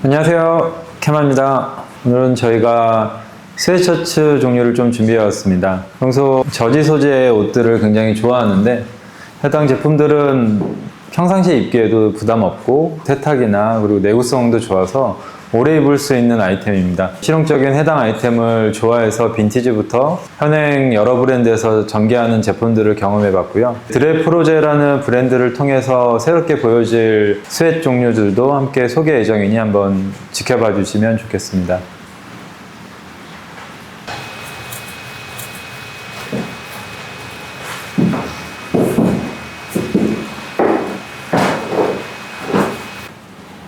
안녕하세요, 캐마입니다. 오늘은 저희가 스웨셔츠 종류를 좀 준비해왔습니다. 평소 저지 소재의 옷들을 굉장히 좋아하는데 해당 제품들은 평상시에 입기에도 부담 없고 세탁이나 그리고 내구성도 좋아서 오래 입을 수 있는 아이템입니다. 실용적인 해당 아이템을 좋아해서 빈티지부터 현행 여러 브랜드에서 전개하는 제품들을 경험해봤고요. 드레프로제라는 브랜드를 통해서 새롭게 보여질 스웨트 종류들도 함께 소개 예정이니 한번 지켜봐 주시면 좋겠습니다.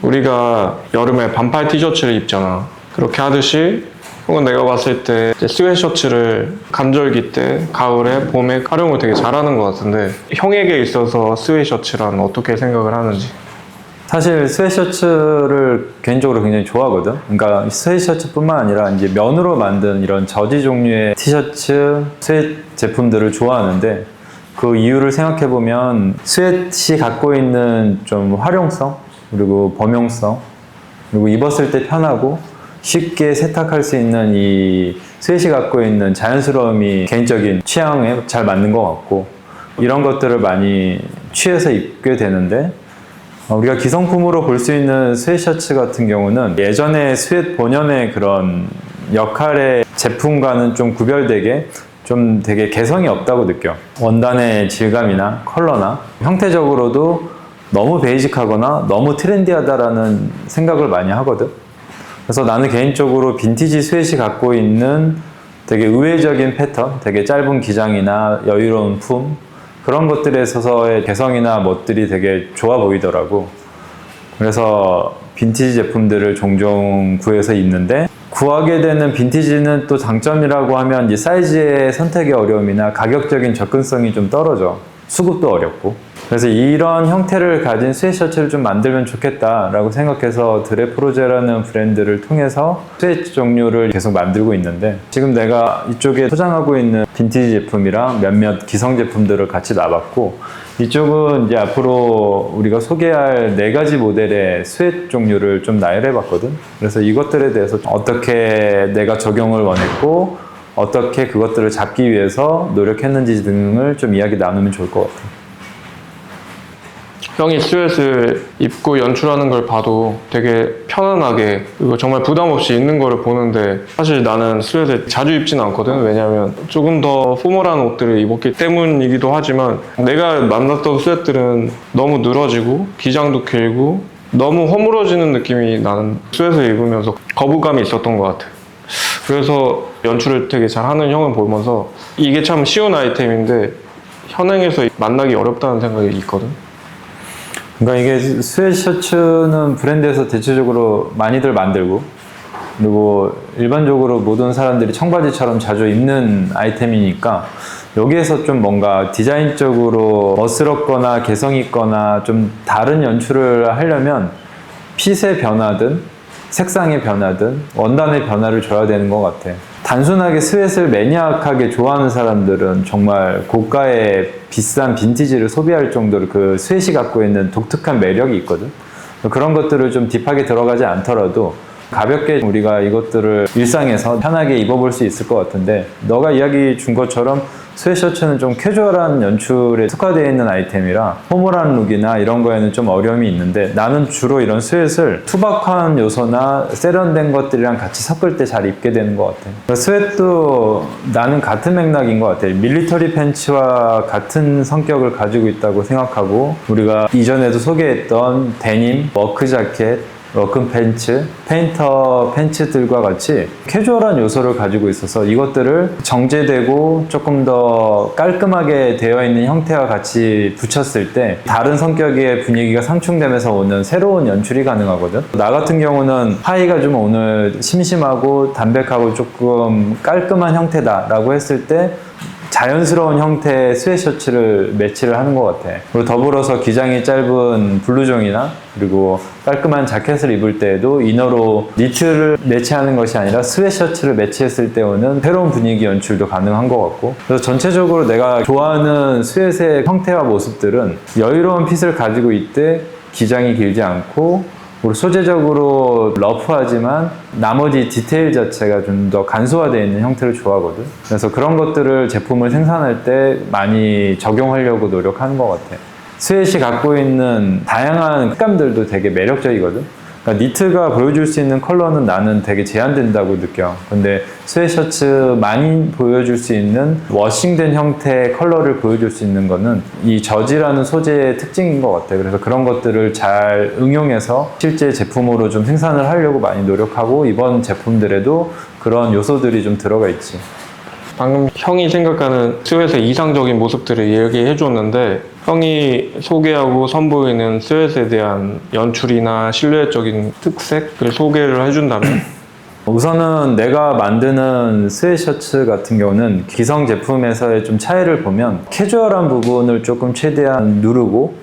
우리가 여름에 반팔 티셔츠를 입잖아. 그렇게 하듯이 혹은 내가 봤을 때 스웨셔츠를 감절기 때, 가을에, 봄에 활용을 되게 잘하는 것 같은데 형에게 있어서 스웨셔츠란 어떻게 생각을 하는지? 사실 스웨셔츠를 개인적으로 굉장히 좋아하거든. 그러니까 스웨셔츠뿐만 아니라 이제 면으로 만든 이런 저지 종류의 티셔츠, 스웨트 제품들을 좋아하는데 그 이유를 생각해 보면 스웨트이 갖고 있는 좀 활용성, 그리고 범용성, 그리고 입었을 때 편하고 쉽게 세탁할 수 있는 이 스웨트이 갖고 있는 자연스러움이 개인적인 취향에 잘 맞는 것 같고 이런 것들을 많이 취해서 입게 되는데 우리가 기성품으로 볼 수 있는 스웨셔츠 같은 경우는 예전의 스웨트 본연의 그런 역할의 제품과는 좀 구별되게 좀 되게 개성이 없다고 느껴. 원단의 질감이나 컬러나 형태적으로도 너무 베이직하거나 너무 트렌디하다라는 생각을 많이 하거든. 그래서 나는 개인적으로 빈티지 스웨트이 갖고 있는 되게 의외적인 패턴, 되게 짧은 기장이나 여유로운 품 그런 것들에 있어서의 개성이나 멋들이 되게 좋아 보이더라고. 그래서 빈티지 제품들을 종종 구해서 입는데 구하게 되는 빈티지는 또 장점이라고 하면 이제 사이즈의 선택의 어려움이나 가격적인 접근성이 좀 떨어져. 수급도 어렵고. 그래서 이런 형태를 가진 스웨트셔츠를 좀 만들면 좋겠다라고 생각해서 드레프로제라는 브랜드를 통해서 스웨트 종류를 계속 만들고 있는데 지금 내가 이쪽에 소장하고 있는 빈티지 제품이랑 몇몇 기성 제품들을 같이 놔봤고 이쪽은 이제 앞으로 우리가 소개할 4가지 모델의 스웨트 종류를 좀 나열해봤거든. 그래서 이것들에 대해서 어떻게 내가 적용을 원했고 어떻게 그것들을 잡기 위해서 노력했는지 등을 좀 이야기 나누면 좋을 것 같아. 형이 스웨트를 입고 연출하는 걸 봐도 되게 편안하게 그리고 정말 부담 없이 입는 거를 보는데 사실 나는 스웨트 자주 입지는 않거든. 왜냐면 조금 더 포멀한 옷들을 입었기 때문이기도 하지만 내가 만났던 스웨트들은 너무 늘어지고 기장도 길고 너무 허물어지는 느낌이 나는 스웨트를 입으면서 거부감이 있었던 것 같아. 그래서 연출을 되게 잘하는 형을 보면서 이게 참 쉬운 아이템인데 현행에서 만나기 어렵다는 생각이 있거든. 그러니까 이게 스웨트셔츠는 브랜드에서 대체적으로 많이들 만들고 그리고 일반적으로 모든 사람들이 청바지처럼 자주 입는 아이템이니까 여기에서 좀 뭔가 디자인적으로 멋스럽거나 개성 있거나 좀 다른 연출을 하려면 핏의 변화든 색상의 변화든 원단의 변화를 줘야 되는 것 같아. 단순하게 스웨트를 매니악하게 좋아하는 사람들은 정말 고가의 비싼 빈티지를 소비할 정도로 그 스웨트이 갖고 있는 독특한 매력이 있거든. 그런 것들을 좀 딥하게 들어가지 않더라도 가볍게 우리가 이것들을 일상에서 편하게 입어볼 수 있을 것 같은데 너가 이야기 준 것처럼 스웨트셔츠는 좀 캐주얼한 연출에 특화되어 있는 아이템이라 포멀한 룩이나 이런 거에는 좀 어려움이 있는데 나는 주로 이런 스웨트를 투박한 요소나 세련된 것들이랑 같이 섞을 때 잘 입게 되는 것 같아. 스웨트도 나는 같은 맥락인 것 같아. 밀리터리 팬츠와 같은 성격을 가지고 있다고 생각하고 우리가 이전에도 소개했던 데님, 워크 자켓, 워크 팬츠, 페인터 팬츠들과 같이 캐주얼한 요소를 가지고 있어서 이것들을 정제되고 조금 더 깔끔하게 되어 있는 형태와 같이 붙였을 때 다른 성격의 분위기가 상충되면서 오는 새로운 연출이 가능하거든. 나 같은 경우는 하의가 좀 오늘 심심하고 담백하고 조금 깔끔한 형태다 라고 했을 때 자연스러운 형태의 스웨트셔츠를 매치를 하는 것 같아. 그리고 더불어서 기장이 짧은 블루종이나 그리고 깔끔한 자켓을 입을 때에도 이너로 니트를 매치하는 것이 아니라 스웨트셔츠를 매치했을 때 오는 새로운 분위기 연출도 가능한 것 같고, 그래서 전체적으로 내가 좋아하는 스웨트의 형태와 모습들은 여유로운 핏을 가지고 있되 기장이 길지 않고 소재적으로 러프하지만 나머지 디테일 자체가 좀 더 간소화되어 있는 형태를 좋아하거든. 그래서 그런 것들을 제품을 생산할 때 많이 적용하려고 노력하는 것 같아. 스웨트이 갖고 있는 다양한 색감들도 되게 매력적이거든. 그러니까 니트가 보여줄 수 있는 컬러는 나는 되게 제한된다고 느껴. 근데 스웨트셔츠 많이 보여줄 수 있는 워싱된 형태의 컬러를 보여줄 수 있는 거는 이 저지라는 소재의 특징인 것 같아. 그래서 그런 것들을 잘 응용해서 실제 제품으로 좀 생산을 하려고 많이 노력하고, 이번 제품들에도 그런 요소들이 좀 들어가 있지. 방금 형이 생각하는 스웨트의 이상적인 모습들을 얘기해 줬는데, 형이 소개하고 선보이는 스웨트에 대한 연출이나 실루엣적인 특색을 소개를 해준다면? 우선은 내가 만드는 스웨트셔츠 같은 경우는 기성 제품에서의 좀 차이를 보면 캐주얼한 부분을 조금 최대한 누르고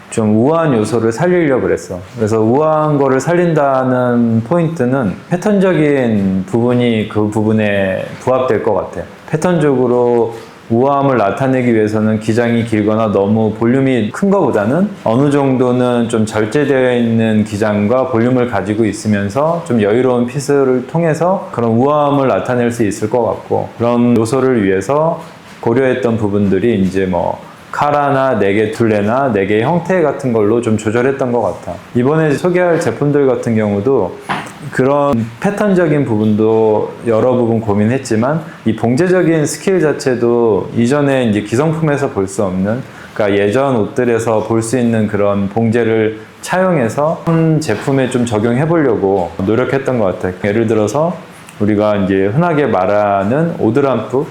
좀 우아한 요소를 살리려고 그랬어. 그래서 우아한 거를 살린다는 포인트는 패턴적인 부분이 그 부분에 부합될 것 같아. 패턴적으로 우아함을 나타내기 위해서는 기장이 길거나 너무 볼륨이 큰 것보다는 어느 정도는 좀 절제되어 있는 기장과 볼륨을 가지고 있으면서 좀 여유로운 핏을 통해서 그런 우아함을 나타낼 수 있을 것 같고, 그런 요소를 위해서 고려했던 부분들이 이제 뭐 카라나 네개 둘레나 네개 형태 같은 걸로 좀 조절했던 것 같아. 이번에 소개할 제품들 같은 경우도 그런 패턴적인 부분도 여러 부분 고민했지만, 이 봉제적인 스킬 자체도 이전에 이제 기성품에서 볼 수 없는, 그러니까 예전 옷들에서 볼 수 있는 그런 봉제를 차용해서 제품에 좀 적용해 보려고 노력했던 것 같아요. 예를 들어서 우리가 이제 흔하게 말하는 오드람프,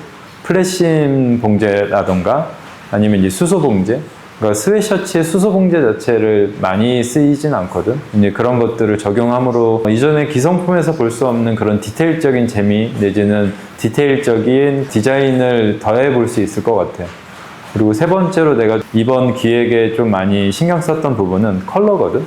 플래심 봉제라던가 아니면 이제 수소 봉제, 그러니까 스웨트셔츠의 수소 봉제 자체를 많이 쓰이진 않거든. 이제 그런 것들을 적용함으로 이전에 기성품에서 볼 수 없는 그런 디테일적인 재미 내지는 디테일적인 디자인을 더해 볼 수 있을 것 같아요. 그리고 세 번째로 내가 이번 기획에 좀 많이 신경 썼던 부분은 컬러거든.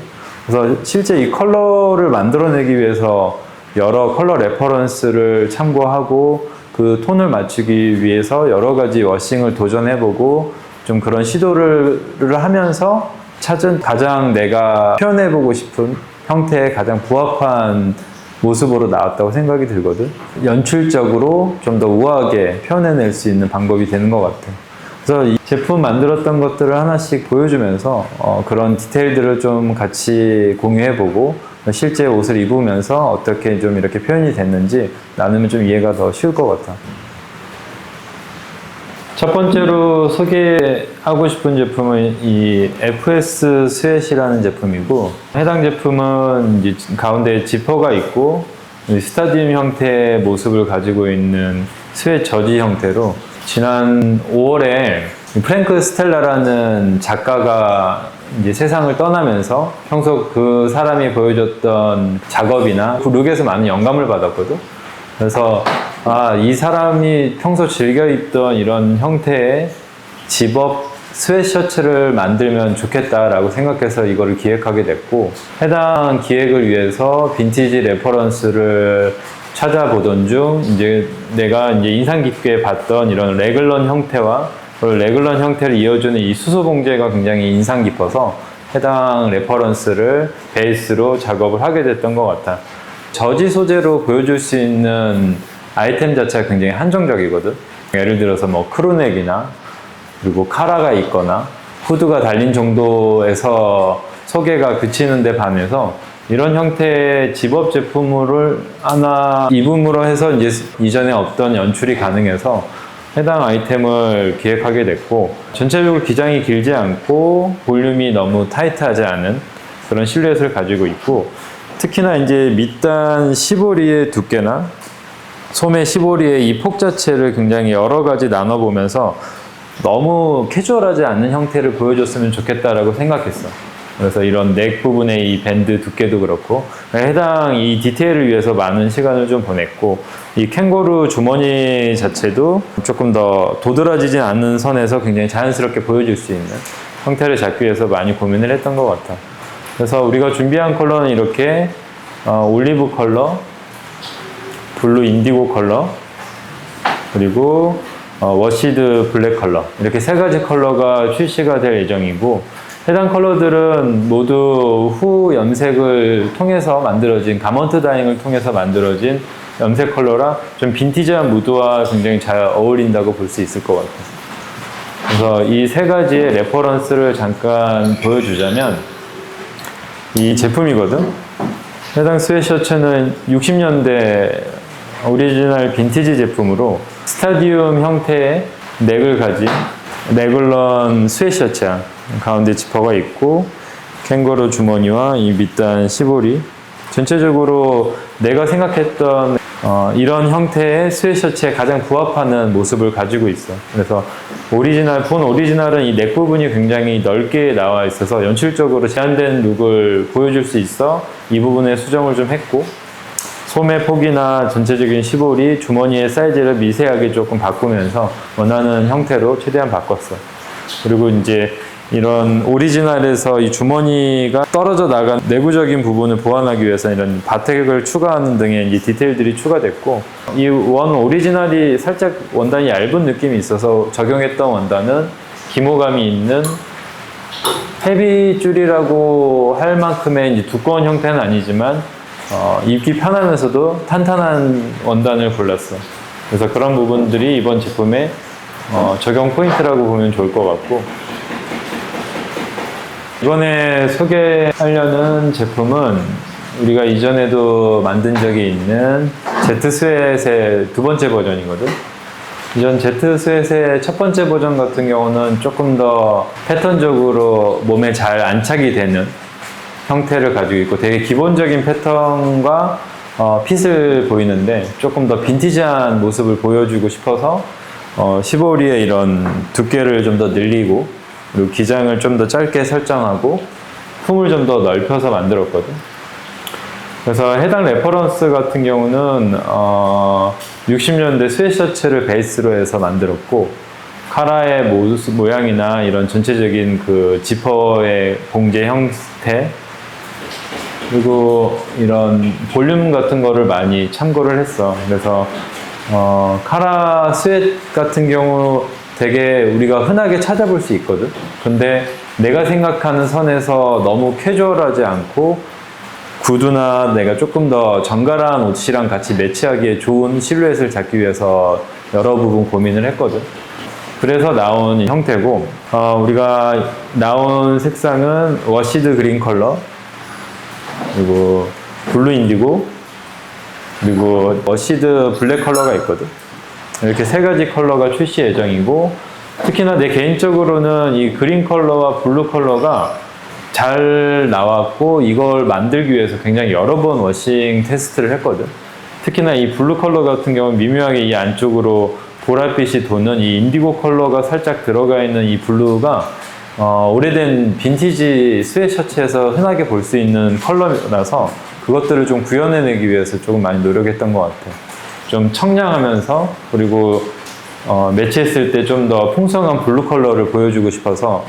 그래서 실제 이 컬러를 만들어내기 위해서 여러 컬러 레퍼런스를 참고하고 그 톤을 맞추기 위해서 여러 가지 워싱을 도전해보고 좀 그런 시도를 하면서 찾은 가장 내가 표현해보고 싶은 형태에 가장 부합한 모습으로 나왔다고 생각이 들거든. 연출적으로 좀 더 우아하게 표현해낼 수 있는 방법이 되는 것 같아. 그래서 이 제품 만들었던 것들을 하나씩 보여주면서 그런 디테일들을 좀 같이 공유해보고 실제 옷을 입으면서 어떻게 좀 이렇게 표현이 됐는지 나누면 좀 이해가 더 쉬울 것 같아. 첫 번째로 소개하고 싶은 제품은 이 FS 스웨트이라는 제품이고, 해당 제품은 이제 가운데 지퍼가 있고 스타디움 형태의 모습을 가지고 있는 스웨트 저지 형태로, 지난 5월에 프랭크 스텔라라는 작가가 이제 세상을 떠나면서 평소 그 사람이 보여줬던 작업이나 그 룩에서 많은 영감을 받았거든. 그래서 이 사람이 평소 즐겨 입던 이런 형태의 집업 스웨트셔츠를 만들면 좋겠다라고 생각해서 이거를 기획하게 됐고, 해당 기획을 위해서 빈티지 레퍼런스를 찾아보던 중 이제 내가 이제 인상 깊게 봤던 이런 레글런 형태와 레글런 형태를 이어주는 이 수소 봉제가 굉장히 인상 깊어서 해당 레퍼런스를 베이스로 작업을 하게 됐던 것 같아. 저지 소재로 보여줄 수 있는 아이템 자체가 굉장히 한정적이거든. 예를 들어서 뭐 크루넥이나 그리고 카라가 있거나 후드가 달린 정도에서 소개가 그치는 데 반해서 이런 형태의 집업 제품을 하나 입음으로 해서 이제 이전에 없던 연출이 가능해서 해당 아이템을 기획하게 됐고, 전체적으로 기장이 길지 않고 볼륨이 너무 타이트하지 않은 그런 실루엣을 가지고 있고, 특히나 이제 밑단 시보리의 두께나 소매 시보리의 이 폭 자체를 굉장히 여러 가지 나눠보면서 너무 캐주얼하지 않는 형태를 보여줬으면 좋겠다라고 생각했어. 그래서 이런 넥 부분의 이 밴드 두께도 그렇고 해당 이 디테일을 위해서 많은 시간을 좀 보냈고, 이 캥거루 주머니 자체도 조금 더 도드라지진 않는 선에서 굉장히 자연스럽게 보여줄 수 있는 형태를 잡기 위해서 많이 고민을 했던 것 같아. 그래서 우리가 준비한 컬러는 이렇게 올리브 컬러, 블루 인디고 컬러, 그리고 워시드 블랙 컬러, 이렇게 세 가지 컬러가 출시가 될 예정이고, 해당 컬러들은 모두 후 염색을 통해서 만들어진, 가먼트 다잉을 통해서 만들어진 염색 컬러라 좀 빈티지한 무드와 굉장히 잘 어울린다고 볼 수 있을 것 같아요. 그래서 이 세 가지의 레퍼런스를 잠깐 보여주자면, 이 제품이거든. 해당 스웨셔츠는 60년대 오리지널 빈티지 제품으로 스타디움 형태의 넥을 가진 레글런 스웨셔츠야. 가운데 지퍼가 있고 캥거루 주머니와 이 밑단 시보리, 전체적으로 내가 생각했던 이런 형태의 스웨셔츠에 가장 부합하는 모습을 가지고 있어. 그래서 본 오리지널은 이 넥 부분이 굉장히 넓게 나와 있어서 연출적으로 제한된 룩을 보여줄 수 있어 이 부분에 수정을 좀 했고, 소매 폭이나 전체적인 시보리, 주머니의 사이즈를 미세하게 조금 바꾸면서 원하는 형태로 최대한 바꿨어. 그리고 이제 이런 오리지널에서 이 주머니가 떨어져 나간 내부적인 부분을 보완하기 위해서 이런 바텍을 추가하는 등의 이제 디테일들이 추가됐고, 이 원 오리지널이 살짝 원단이 얇은 느낌이 있어서 적용했던 원단은 기모감이 있는 헤비줄이라고 할 만큼의 이제 두꺼운 형태는 아니지만 입기 편하면서도 탄탄한 원단을 골랐어. 그래서 그런 부분들이 이번 제품의 적용 포인트라고 보면 좋을 것 같고, 이번에 소개하려는 제품은 우리가 이전에도 만든 적이 있는 제트 스웨트의 두 번째 버전이거든. 이전 제트 스웨트의 첫 번째 버전 같은 경우는 조금 더 패턴적으로 몸에 잘 안착이 되는 형태를 가지고 있고 되게 기본적인 패턴과 핏을 보이는데, 조금 더 빈티지한 모습을 보여주고 싶어서 시보리의 이런 두께를 좀 더 늘리고, 그리고 기장을 좀 더 짧게 설정하고 품을 좀 더 넓혀서 만들었거든. 그래서 해당 레퍼런스 같은 경우는 60년대 스웨셔츠를 베이스로 해서 만들었고, 카라의 모양이나 이런 전체적인 그 지퍼의 봉제 형태, 그리고 이런 볼륨 같은 거를 많이 참고를 했어. 그래서 카라 스웨트 같은 경우 되게 우리가 흔하게 찾아볼 수 있거든. 근데 내가 생각하는 선에서 너무 캐주얼하지 않고 구두나 내가 조금 더 정갈한 옷이랑 같이 매치하기에 좋은 실루엣을 잡기 위해서 여러 부분 고민을 했거든. 그래서 나온 형태고, 우리가 나온 색상은 워시드 그린 컬러, 그리고 블루 인디고, 그리고 워시드 블랙 컬러가 있거든. 이렇게 세 가지 컬러가 출시 예정이고, 특히나 내 개인적으로는 이 그린 컬러와 블루 컬러가 잘 나왔고, 이걸 만들기 위해서 굉장히 여러 번 워싱 테스트를 했거든. 특히나 이 블루 컬러 같은 경우는 미묘하게 이 안쪽으로 보랏빛이 도는 이 인디고 컬러가 살짝 들어가 있는 이 블루가 오래된 빈티지 스웨셔츠에서 흔하게 볼 수 있는 컬러라서 그것들을 좀 구현해내기 위해서 조금 많이 노력했던 것 같아요. 좀 청량하면서, 그리고 매치했을 때 좀 더 풍성한 블루 컬러를 보여주고 싶어서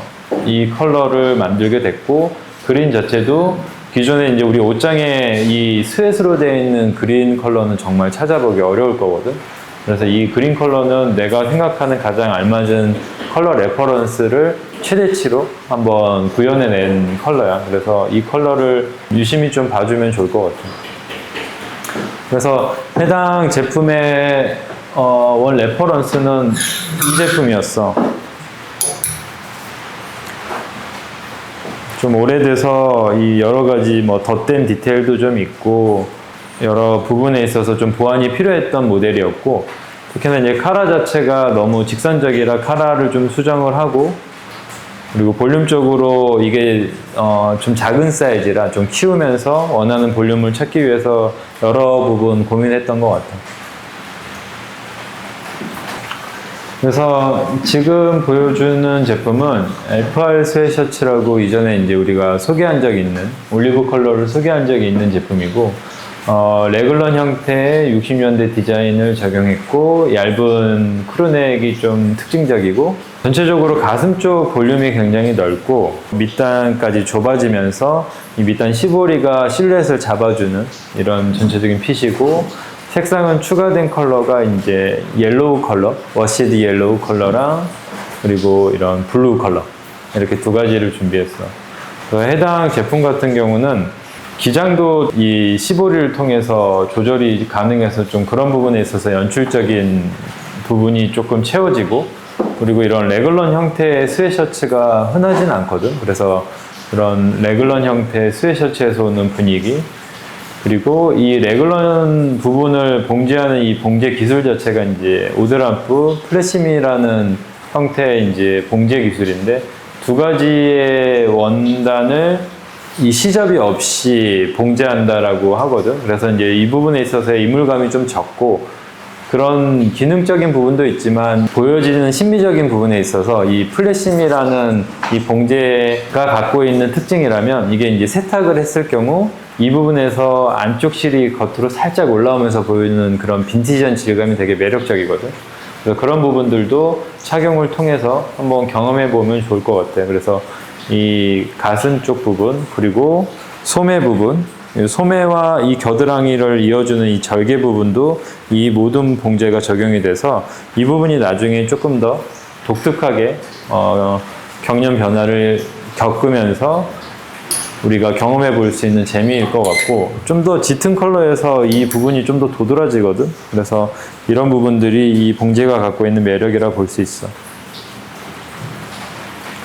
이 컬러를 만들게 됐고, 그린 자체도 기존에 이제 우리 옷장에 이 스웨트로 되어 있는 그린 컬러는 정말 찾아보기 어려울 거거든. 그래서 이 그린 컬러는 내가 생각하는 가장 알맞은 컬러 레퍼런스를 최대치로 한번 구현해낸 컬러야. 그래서 이 컬러를 유심히 좀 봐주면 좋을 것 같아. 그래서 해당 제품의 원 레퍼런스는 이 제품이었어. 좀 오래돼서 이 여러 가지 뭐 덧댄 디테일도 좀 있고 여러 부분에 있어서 좀 보완이 필요했던 모델이었고, 특히나 이제 카라 자체가 너무 직선적이라 카라를 좀 수정을 하고, 그리고 볼륨적으로 이게 좀 작은 사이즈라 좀 키우면서 원하는 볼륨을 찾기 위해서 여러 부분 고민했던 것 같아요. 그래서 지금 보여주는 제품은 FR 스웨셔츠라고 이전에 이제 우리가 소개한 적이 있는, 올리브 컬러를 소개한 적이 있는 제품이고, 레글런 형태의 60년대 디자인을 적용했고, 얇은 크루넥이 좀 특징적이고, 전체적으로 가슴 쪽 볼륨이 굉장히 넓고 밑단까지 좁아지면서 이 밑단 시보리가 실루엣을 잡아주는 이런 전체적인 핏이고, 색상은 추가된 컬러가 이제 옐로우 컬러, 워시드 옐로우 컬러랑 그리고 이런 블루 컬러, 이렇게 두 가지를 준비했어. 그래서 해당 제품 같은 경우는 기장도 이 15리를 통해서 조절이 가능해서 좀 그런 부분에 있어서 연출적인 부분이 조금 채워지고, 그리고 이런 레글런 형태의 스웨셔츠가 흔하진 않거든. 그래서 그런 레글런 형태의 스웨셔츠에서 오는 분위기, 그리고 이 레글런 부분을 봉제하는 이 봉제 기술 자체가 이제 오드람프 플래시미라는 형태의 이제 봉제 기술인데, 두 가지의 원단을 이 시접이 없이 봉제한다라고 하거든. 그래서 이제 이 부분에 있어서 이물감이 좀 적고, 그런 기능적인 부분도 있지만 보여지는 심미적인 부분에 있어서 이 플래심이라는 이 봉제가 갖고 있는 특징이라면, 이게 이제 세탁을 했을 경우 이 부분에서 안쪽 실이 겉으로 살짝 올라오면서 보이는 그런 빈티지한 질감이 되게 매력적이거든. 그래서 그런 부분들도 착용을 통해서 한번 경험해 보면 좋을 것 같아. 그래서 이 가슴 쪽 부분, 그리고 소매 부분, 소매와 이 겨드랑이를 이어주는 이 절개 부분도 이 모든 봉제가 적용이 돼서 이 부분이 나중에 조금 더 독특하게 경련 변화를 겪으면서 우리가 경험해 볼 수 있는 재미일 것 같고, 좀 더 짙은 컬러에서 이 부분이 좀 더 도드라지거든. 그래서 이런 부분들이 이 봉제가 갖고 있는 매력이라 볼 수 있어.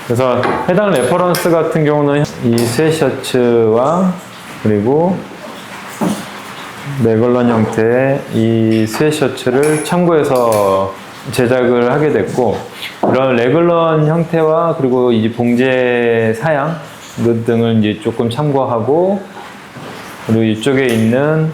그래서 해당 레퍼런스 같은 경우는 이 스웨셔츠와 그리고 레글런 형태의 이 스웨셔츠를 참고해서 제작을 하게 됐고, 이런 레글런 형태와 그리고 이 봉제 사양 등을 이제 조금 참고하고, 그리고 이쪽에 있는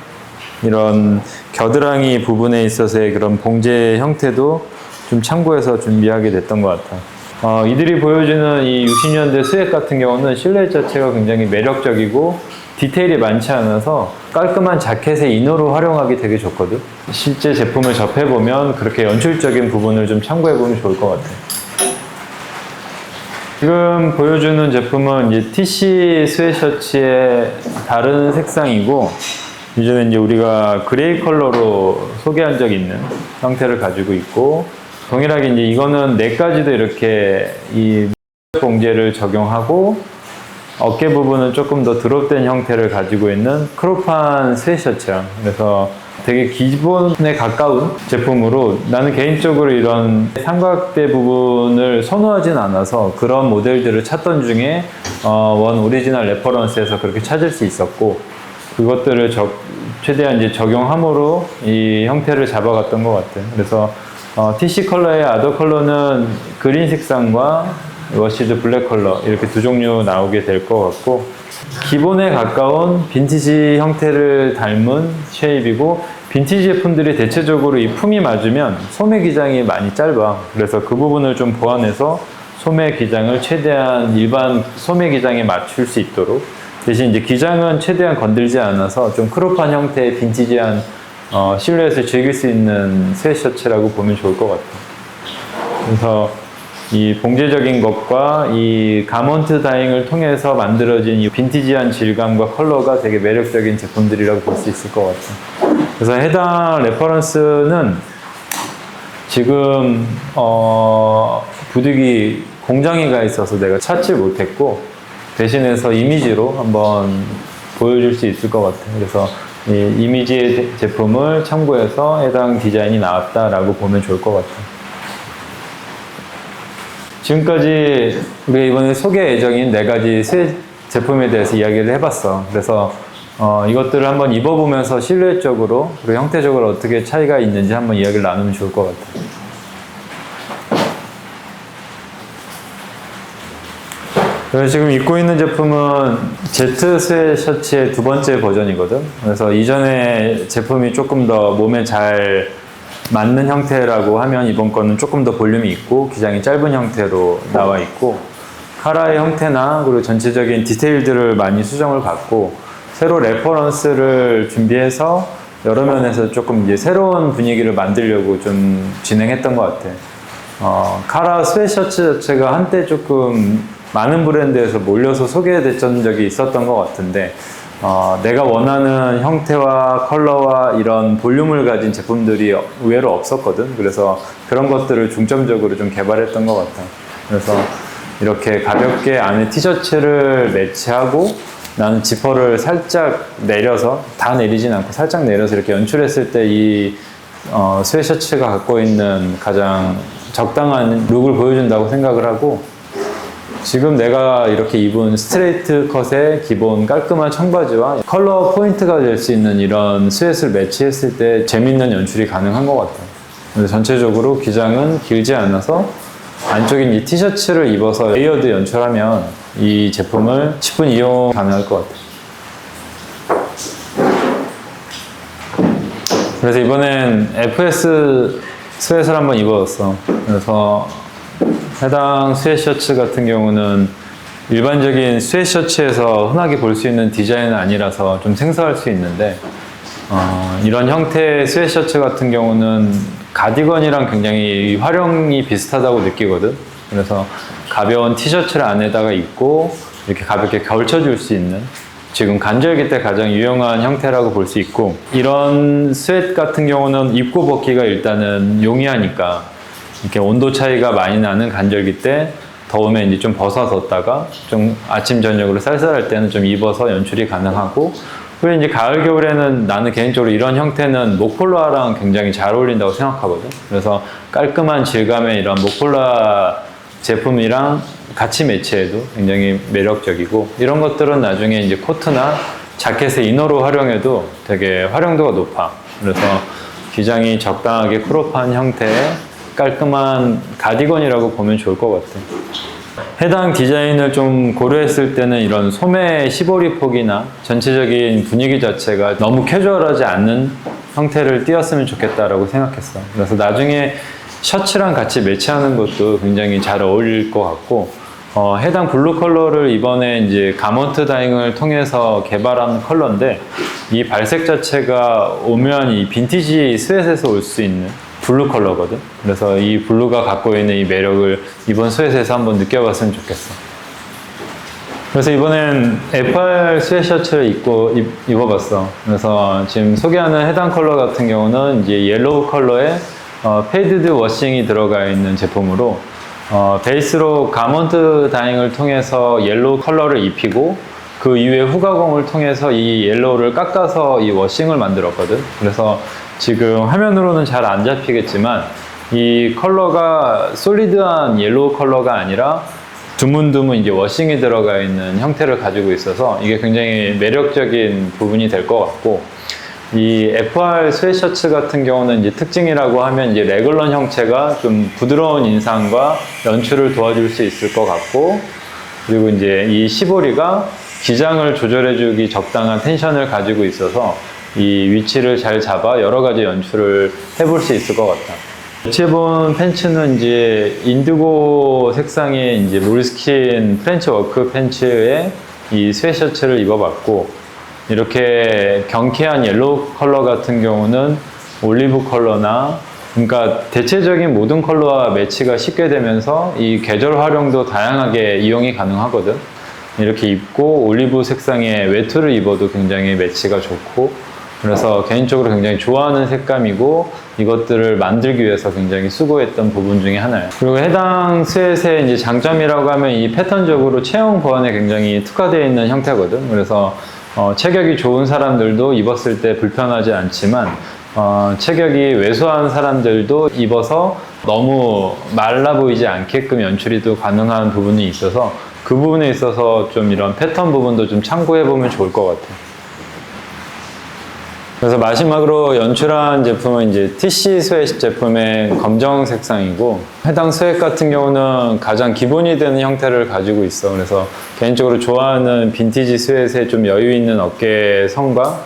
이런 겨드랑이 부분에 있어서의 그런 봉제 형태도 좀 참고해서 준비하게 됐던 것 같아. 이들이 보여주는 이 60년대 스웨트 같은 경우는 실루엣 자체가 굉장히 매력적이고 디테일이 많지 않아서 깔끔한 자켓의 이너로 활용하기 되게 좋거든. 실제 제품을 접해보면 그렇게 연출적인 부분을 좀 참고해보면 좋을 것 같아. 지금 보여주는 제품은 이제 TC 스웨셔츠의 다른 색상이고, 이제는 이제 우리가 그레이 컬러로 소개한 적 있는 형태를 가지고 있고, 동일하게 이제 이거는 내까지도 이렇게 이 봉제를 적용하고, 어깨 부분은 조금 더 드롭된 형태를 가지고 있는 크롭한 스웨셔츠야. 그래서 되게 기본에 가까운 제품으로, 나는 개인적으로 이런 삼각대 부분을 선호하진 않아서 그런 모델들을 찾던 중에 원 오리지널 레퍼런스에서 그렇게 찾을 수 있었고, 그것들을 최대한 이제 적용함으로 이 형태를 잡아갔던 것 같아. 그래서 TC 컬러의 아더 컬러는 그린 색상과 워시드 블랙 컬러 이렇게 두 종류 나오게 될 것 같고, 기본에 가까운 빈티지 형태를 닮은 쉐입이고, 빈티지 제품들이 대체적으로 이 품이 맞으면 소매 기장이 많이 짧아. 그래서 그 부분을 좀 보완해서 소매 기장을 최대한 일반 소매 기장에 맞출 수 있도록, 대신 이제 기장은 최대한 건들지 않아서 좀 크롭한 형태의 빈티지한 실루엣을 즐길 수 있는 스웨셔츠라고 보면 좋을 것 같아요. 그래서 이 봉제적인 것과 이 가먼트 다잉을 통해서 만들어진 이 빈티지한 질감과 컬러가 되게 매력적인 제품들이라고 볼 수 있을 것 같아요. 그래서 해당 레퍼런스는 지금 부득이 공장에 가 있어서 내가 찾지 못했고, 대신해서 이미지로 한번 보여줄 수 있을 것 같아요. 그래서 이 이미지의 제품을 참고해서 해당 디자인이 나왔다라고 보면 좋을 것 같아요. 지금까지 우리가 이번에 소개 예정인 4가지 새 제품에 대해서 이야기를 해봤어. 그래서 이것들을 한번 입어보면서 실루엣적으로 그리고 형태적으로 어떻게 차이가 있는지 한번 이야기를 나누면 좋을 것 같아요. 그래서 지금 입고 있는 제품은 제트 스웨셔츠의 2번째 버전이거든. 그래서 이전에 제품이 조금 더 몸에 잘 맞는 형태라고 하면 이번 거는 조금 더 볼륨이 있고 기장이 짧은 형태로 나와 있고, 카라의 형태나 그리고 전체적인 디테일들을 많이 수정을 받고 새로 레퍼런스를 준비해서 여러 면에서 조금 이제 새로운 분위기를 만들려고 좀 진행했던 것 같아. 카라 스웨셔츠 자체가 한때 조금 많은 브랜드에서 몰려서 소개됐던 적이 있었던 것 같은데, 내가 원하는 형태와 컬러와 이런 볼륨을 가진 제품들이 의외로 없었거든. 그래서 그런 것들을 중점적으로 좀 개발했던 것 같아. 그래서 이렇게 가볍게 안에 티셔츠를 매치하고 나는 지퍼를 살짝 내려서, 다 내리진 않고 살짝 내려서 이렇게 연출했을 때 이 스웨셔츠가 갖고 있는 가장 적당한 룩을 보여준다고 생각을 하고, 지금 내가 이렇게 입은 스트레이트 컷의 기본 깔끔한 청바지와 컬러 포인트가 될 수 있는 이런 스웨트를 매치했을 때 재밌는 연출이 가능한 것 같아요. 그래서 전체적으로 기장은 길지 않아서 안쪽에 이 티셔츠를 입어서 레이어드 연출하면 이 제품을 10분 이용 가능할 것 같아요. 그래서 이번엔 FS 스웨트를 한번 입어봤어. 그래서 해당 스웨트셔츠 같은 경우는 일반적인 스웨트셔츠에서 흔하게 볼 수 있는 디자인은 아니라서 좀 생소할 수 있는데, 이런 형태의 스웨트셔츠 같은 경우는 가디건이랑 굉장히 활용이 비슷하다고 느끼거든. 그래서 가벼운 티셔츠를 안에다가 입고 이렇게 가볍게 걸쳐줄 수 있는, 지금 간절기 때 가장 유용한 형태라고 볼 수 있고, 이런 스웨트 같은 경우는 입고 벗기가 일단은 용이하니까 이렇게 온도 차이가 많이 나는 간절기 때 더우면 이제 좀 벗어뒀다가 좀 아침 저녁으로 쌀쌀할 때는 좀 입어서 연출이 가능하고, 그리고 이제 가을 겨울에는 나는 개인적으로 이런 형태는 목폴라랑 굉장히 잘 어울린다고 생각하거든. 그래서 깔끔한 질감의 이런 목폴라 제품이랑 같이 매치해도 굉장히 매력적이고, 이런 것들은 나중에 이제 코트나 자켓의 이너로 활용해도 되게 활용도가 높아. 그래서 기장이 적당하게 크롭한 형태의 깔끔한 가디건이라고 보면 좋을 것 같아. 해당 디자인을 좀 고려했을 때는 이런 소매 시보리 폭이나 전체적인 분위기 자체가 너무 캐주얼하지 않는 형태를 띄었으면 좋겠다라고 생각했어. 그래서 나중에 셔츠랑 같이 매치하는 것도 굉장히 잘 어울릴 것 같고, 해당 블루 컬러를 이번에 이제 가먼트 다잉을 통해서 개발한 컬러인데, 이 발색 자체가 오면 이 빈티지 스웨트에서 올 수 있는 블루 컬러거든. 그래서 이 블루가 갖고 있는 이 매력을 이번 스웨트에서 한번 느껴봤으면 좋겠어. 그래서 이번엔 FR 스웨트셔츠를 입어봤어. 그래서 지금 소개하는 해당 컬러 같은 경우는 이제 옐로우 컬러에 페이드드 워싱이 들어가 있는 제품으로, 베이스로 가먼트 다잉을 통해서 옐로우 컬러를 입히고, 그 이후에 후가공을 통해서 이 옐로우를 깎아서 이 워싱을 만들었거든. 그래서 지금 화면으로는 잘 안 잡히겠지만 이 컬러가 솔리드한 옐로우 컬러가 아니라 드문드문 이제 워싱이 들어가 있는 형태를 가지고 있어서 이게 굉장히 매력적인 부분이 될 것 같고, 이 FR 스웨트셔츠 같은 경우는 이제 특징이라고 하면 이제 레글런 형체가 좀 부드러운 인상과 연출을 도와줄 수 있을 것 같고, 그리고 이제 이 시보리가 기장을 조절해주기 적당한 텐션을 가지고 있어서 이 위치를 잘 잡아 여러 가지 연출을 해볼 수 있을 것 같다. 매치해본 팬츠는 이제 인디고 색상의 이제 몰스킨 프렌치 워크 팬츠에 이 스웨트셔츠를 입어봤고, 이렇게 경쾌한 옐로우 컬러 같은 경우는 올리브 컬러나, 그러니까 대체적인 모든 컬러와 매치가 쉽게 되면서 이 계절 활용도 다양하게 이용이 가능하거든. 이렇게 입고 올리브 색상의 외투를 입어도 굉장히 매치가 좋고, 그래서 개인적으로 굉장히 좋아하는 색감이고 이것들을 만들기 위해서 굉장히 수고했던 부분 중에 하나예요. 그리고 해당 스웨트의 이제 장점이라고 하면 이 패턴적으로 체형 보완에 굉장히 특화되어 있는 형태거든. 그래서 체격이 좋은 사람들도 입었을 때 불편하지 않지만 체격이 왜소한 사람들도 입어서 너무 말라 보이지 않게끔 연출이 또 가능한 부분이 있어서 그 부분에 있어서 좀 이런 패턴 부분도 좀 참고해 보면 좋을 것 같아요. 그래서 마지막으로 연출한 제품은 이제 TC 스웨트 제품의 검정 색상이고, 해당 스웨트 같은 경우는 가장 기본이 되는 형태를 가지고 있어. 그래서 개인적으로 좋아하는 빈티지 스웨트의 좀 여유 있는 어깨 선과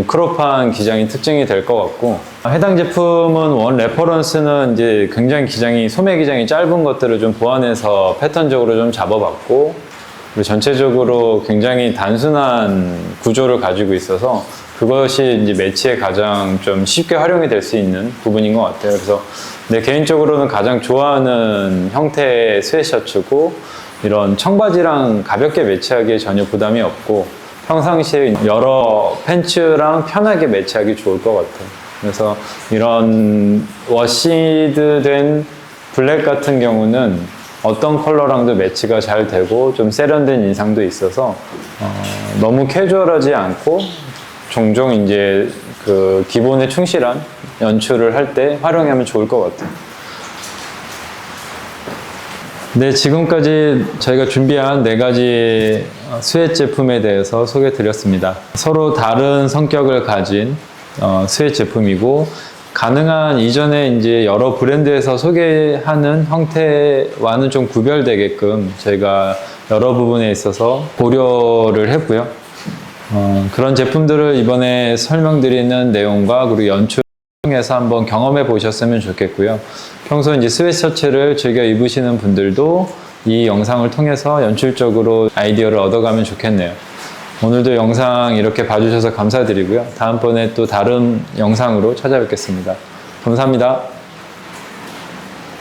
크롭한 기장이 특징이 될 것 같고, 해당 제품은 원 레퍼런스는 이제 굉장히 기장이, 소매 기장이 짧은 것들을 좀 보완해서 패턴적으로 좀 잡아봤고, 그리고 전체적으로 굉장히 단순한 구조를 가지고 있어서 그것이 이제 매치에 가장 좀 쉽게 활용이 될 수 있는 부분인 것 같아요. 그래서 내 개인적으로는 가장 좋아하는 형태의 스웨트셔츠고, 이런 청바지랑 가볍게 매치하기에 전혀 부담이 없고 평상시에 여러 팬츠랑 편하게 매치하기 좋을 것 같아요. 그래서 이런 워시드 된 블랙 같은 경우는 어떤 컬러랑도 매치가 잘 되고 좀 세련된 인상도 있어서 너무 캐주얼하지 않고 종종 이제 그 기본에 충실한 연출을 할 때 활용하면 좋을 것 같아요. 네, 지금까지 저희가 준비한 4가지 스웨트 제품에 대해서 소개해 드렸습니다. 서로 다른 성격을 가진 스웨트 제품이고, 가능한 이전에 이제 여러 브랜드에서 소개하는 형태와는 좀 구별되게끔 저희가 여러 부분에 있어서 고려를 했고요. 그런 제품들을 이번에 설명드리는 내용과 그리고 연출 통해서 한번 경험해 보셨으면 좋겠고요. 평소 이제 스웨트셔츠를 즐겨 입으시는 분들도 이 영상을 통해서 연출적으로 아이디어를 얻어가면 좋겠네요. 오늘도 영상 이렇게 봐주셔서 감사드리고요. 다음번에 또 다른 영상으로 찾아뵙겠습니다. 감사합니다.